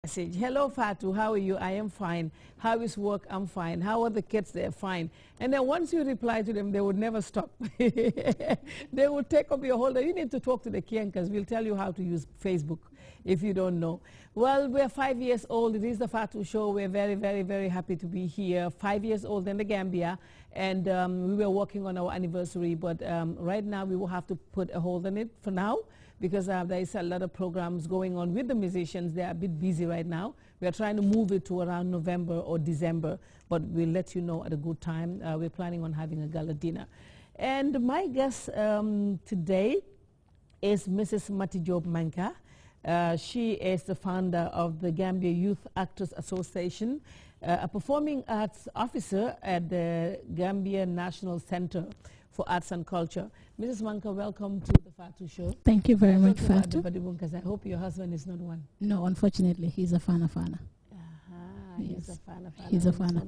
Message. Hello, Fatu. How are you? I am fine. How is work? I'm fine. How are the kids? They're fine. And then once you reply to them, they would never stop. They would take up your holder. You need to talk to the Kiankas. We'll tell you how to use Facebook if you don't know. Well, we're 5 years old. It is the Fatu Show. We're very, very, very happy to be here. 5 years old in the Gambia. And we were working on our anniversary. But right now, we will have to put a hold on it for now, because there is a lot of programs going on with the musicians. They are a bit busy right now. We are trying to move it to around November or December, but we'll let you know at a good time. We're planning on having a gala dinner. And my guest today is Mrs. Mati Job Manka. She is the founder of the Gambia Youth Actors Association, a performing arts officer at the Gambia National Center for Arts and Culture. Mrs. Manka, welcome to the Fatu Show. Thank you very much, Fatu. Because I hope your husband is not one. No, unfortunately, he's a fana. He's a fana. He's a fana.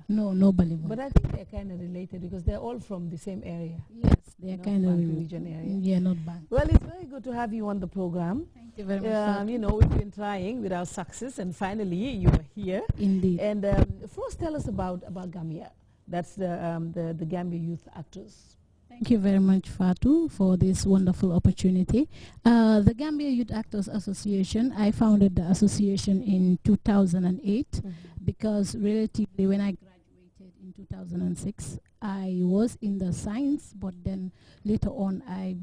No, no Balibunka. But I think they're kind of related because they're all from the same area. Yes, they're kind of region area. Yeah, not bad. Well, it's very good to have you on the program. Thank you very much. You know, we've been trying without success, and finally you are here. Indeed. And first, tell us about Gambia. That's the Gambia Youth Actors. Thank you very much, Fatu, for this wonderful opportunity. The Gambia Youth Actors Association, I founded the association in 2008 because relatively when I graduated in 2006, I was in the science, but then later on I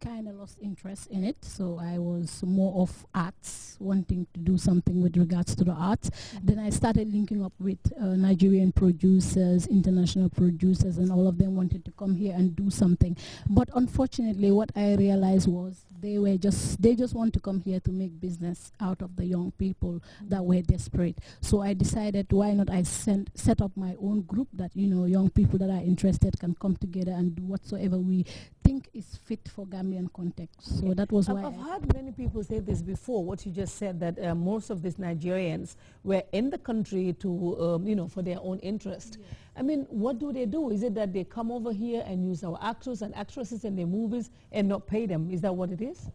kind of lost interest in it, so I was more of arts, wanting to do something with regards to the arts. Then I started linking up with Nigerian producers, international producers, and all of them wanted to come here and do something. But unfortunately, what I realized was they just want to come here to make business out of the young people that were desperate. So I decided, why not I set up my own group that, you know, young people that are interested can come together and do whatsoever we think is fit for Gambian context. So that was why I've heard many people say this before, what you just said, that most of these Nigerians were in the country to, you know, for their own interest. Yeah. I mean, what do they do? Is it that they come over here and use our actors and actresses in their movies and not pay them? Is that what it is?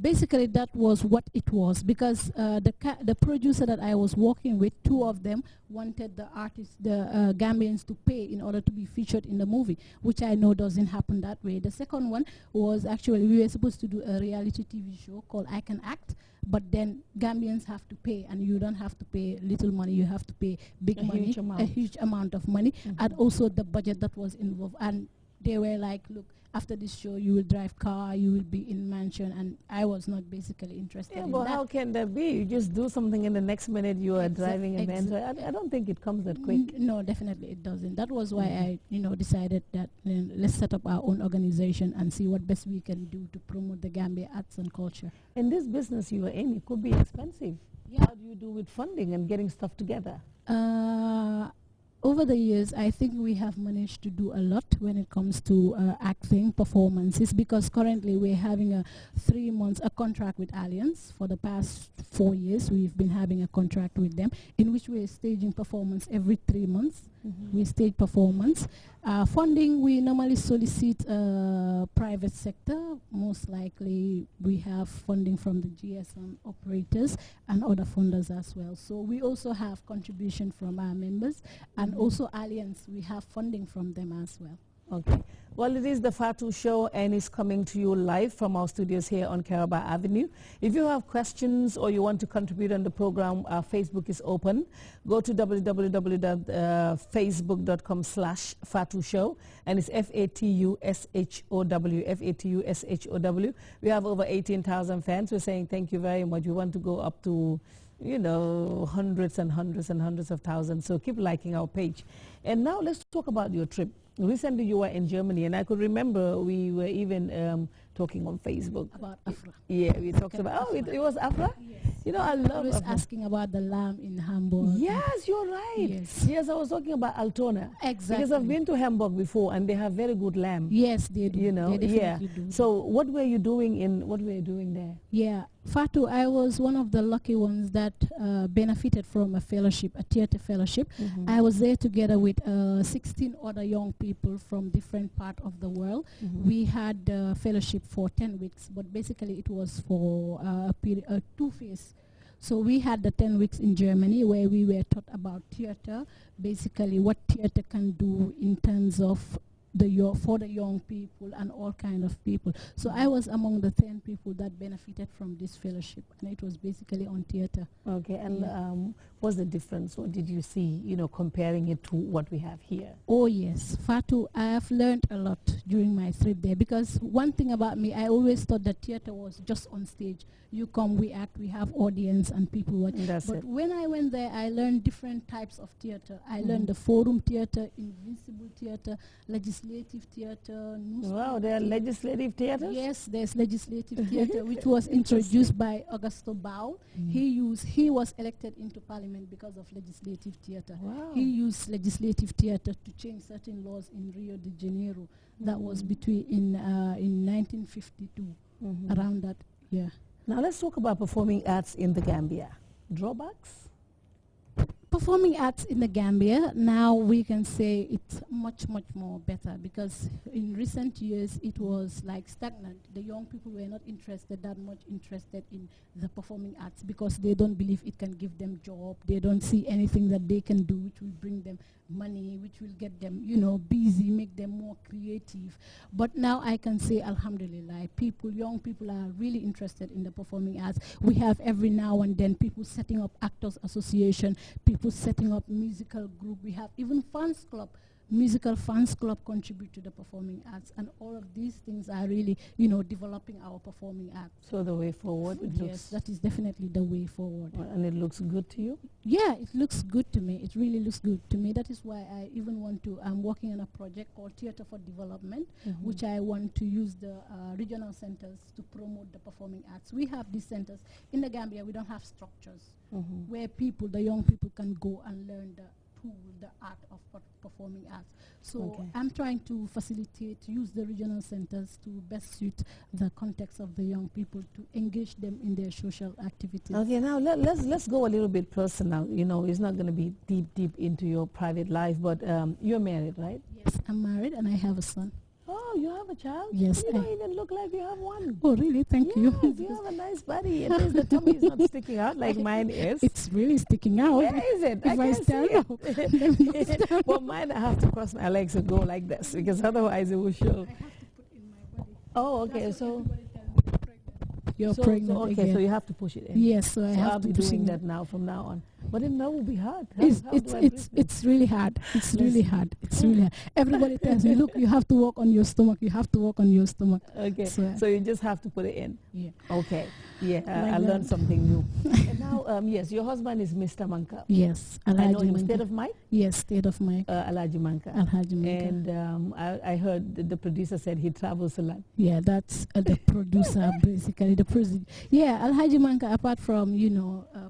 Basically, that was what it was, because the producer that I was working with, two of them wanted the artists, the Gambians, to pay in order to be featured in the movie, which I know doesn't happen that way. The second one was actually, we were supposed to do a reality TV show called I Can Act, but then Gambians have to pay, and you don't have to pay little money, you have to pay big money, a huge amount of money, and also the budget that was involved. And they were like, look, after this show, you will drive car, you will be in mansion, and I was not basically interested in but that. How can that be? You just do something and the next minute you are driving a mansion. I don't think it comes that quick. No, definitely it doesn't. That was why I, you know, decided that let's set up our own organization and see what best we can do to promote the Gambia arts and culture. And this business you are in, it could be expensive. Yeah. How do you do with funding and getting stuff together? Over the years, I think we have managed to do a lot when it comes to acting performances, because currently we're having a 3 months contract with Allianz. For the past 4 years, we've been having a contract with them in which we're staging performance every 3 months. We stage performance. Funding, we normally solicit private sector. Most likely we have funding from the GSM operators and other funders as well. So we also have contribution from our members, and also Allianz, we have funding from them as well. Okay. Well, it is the Fatu Show, and it's coming to you live from our studios here on Caraba Avenue. If you have questions or you want to contribute on the program, our Facebook is open. Go to www.facebook.com/Fatu Show, and it's FATUSHOW, FATUSHOW. We have over 18,000 fans. We're saying thank you very much. We want to go up to, you know, hundreds and hundreds and hundreds of thousands. So keep liking our page. And now let's talk about your trip. Recently you were in Germany, and I could remember we were even talking on Facebook. About Afra. Yeah, we talked about, it was Afra? Yes. You know, I love was asking about the lamb in Hamburg. Yes, you're right. Yes. Yes, I was talking about Altona. Exactly. Because I've been to Hamburg before, and they have very good lamb. Yes, they do. You know, they definitely do. So what were you doing there? Yeah, Fatu, I was one of the lucky ones that benefited from a fellowship, a theater fellowship. I was there together with 16 other young people from different parts of the world. We had a fellowship for 10 weeks, but basically it was for a 2 phase. So we had the 10 weeks in Germany where we were taught about theater, basically what theater can do in terms of for the young people and all kind of people. So I was among the 10 people that benefited from this fellowship, and it was basically on theater. Okay, and what's the difference? What did you see, comparing it to what we have here? Oh yes, Fatu, I have learned a lot during my trip there, because one thing about me, I always thought that theater was just on stage. You come, we act, we have audience and people watch. But when I went there, I learned different types of theater. I learned the forum theater, invincible theater, legislative theater. Wow, there are legislative theaters? Yes, there's legislative theater, which was introduced by Augusto Bao. He was elected into parliament because of legislative theater. Wow. He used legislative theater to change certain laws in Rio de Janeiro. That was in 1952, around that year. Now let's talk about performing arts in the Gambia. Drawbacks? Performing arts in the Gambia, now we can say it's much, much more better, because in recent years it was like stagnant. The young people were not that much interested in the performing arts, because they don't believe it can give them job. They don't see anything that they can do which will bring them money, which will get them, busy, make them more creative. But now I can say, alhamdulillah, young people are really interested in the performing arts. We have every now and then people setting up actors association, people setting up musical group. We have even fans club, musical fans club contribute to the performing arts, and all of these things are really, developing our performing arts. So the way forward, yes, that is definitely the way forward. And it looks good to you? Yeah, it looks good to me. It really looks good to me. That is why I even I'm working on a project called Theatre for Development, which I want to use the regional centers to promote the performing arts. We have these centers. In the Gambia, we don't have structures where the young people can go and learn the art of performing arts. So I'm trying to use the regional centers to best suit the context of the young people, to engage them in their social activities. Okay, now let's go a little bit personal. It's not going to be deep into your private life, but you're married, right? Yes, I'm married and I have a son. Oh, you have a child? Yes. You don't even look like you have one. Oh, really? Thank you. You have a nice body. At least the tummy is not sticking out like mine is. It's really sticking out. Where is it? If I stand up. Well, mine, I have to cross my legs and go like this, because otherwise it will show. I have to put in my body. Oh, okay. So you're pregnant again. So you have to push it in. Yes, so I have I'll to be push doing in that now from now on. But then that will be hard. It's really hard. It's really hard. It's really hard. Everybody tells me, look, you have to work on your stomach. You have to work on your stomach. Okay. So you just have to put it in. Yeah. Okay. Yeah. I learned something new. And now, yes, your husband is Mr. Manka. Yes. I know him. State of Mike? Yes, State of Mike. Alhaji Manka. Alhaji Manka. And I heard the producer said he travels a lot. Yeah, that's the producer, basically. The president. Yeah, Alhaji Manka, apart from,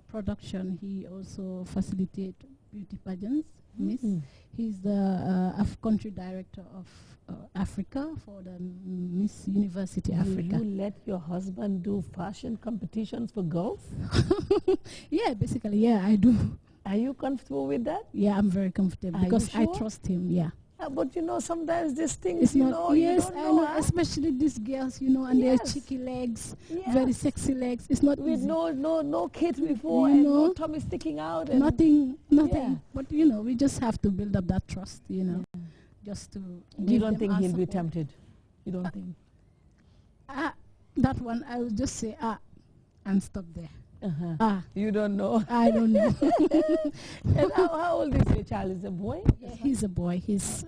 production, he also facilitates beauty pageants. Miss. He's the country director of Africa for the Miss University Africa. You let your husband do fashion competitions for girls? Yeah, basically, yeah, I do. Are you comfortable with that? Yeah, I'm very comfortable because I trust him, yeah. But sometimes these things, it's not, yes, you don't I know, especially these girls, and their cheeky legs, very sexy legs. It's not with easy. no kids before, and no tummy sticking out. And nothing. Yeah. But, we just have to build up that trust, just to give You don't them think he'll be support. tempted? You don't think? That one, I would just say, and stop there. You don't know? I don't know. And how old is your child? Is a boy? Yeah, he's a boy. He's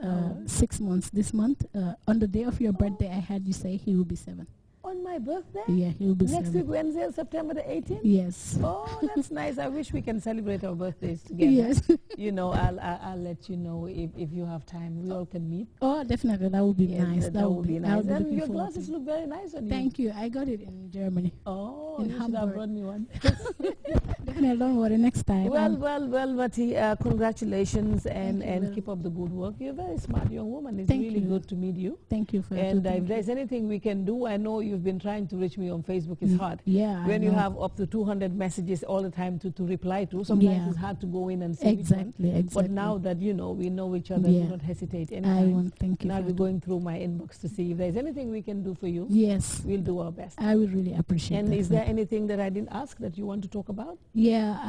6 months this month. On the day of your birthday, I heard you say he will be 7. On my birthday? Yeah, he will be Next 7. week, Wednesday, September the 18th? Yes. Oh, that's nice. I wish we can celebrate our birthdays together. Yes. I'll let you know if you have time. We all can meet. Oh, definitely. That would be nice. That would be nice. And your forward glasses look very nice on you. Thank you. I got it in Germany. Oh, in you Hamburg. should have brought me one. Definitely, don't worry, next time. Well, Mati, congratulations and keep you. up the good work. You're a very smart young woman. It's Thank really you. good to meet you. Thank you for And it. if there's anything we can do, I know you've been trying to reach me on Facebook. It's hard. Yeah. When you have up to 200 messages all the time to reply to, sometimes it's hard to go in and see exactly. But now that we know each other, do not hesitate anytime. I won't. Thank you. And I'll be going through my inbox to see if there's anything we can do for you. Yes. We'll do our best. I would really appreciate And that. is there anything that I didn't ask that you want to talk about? Yeah.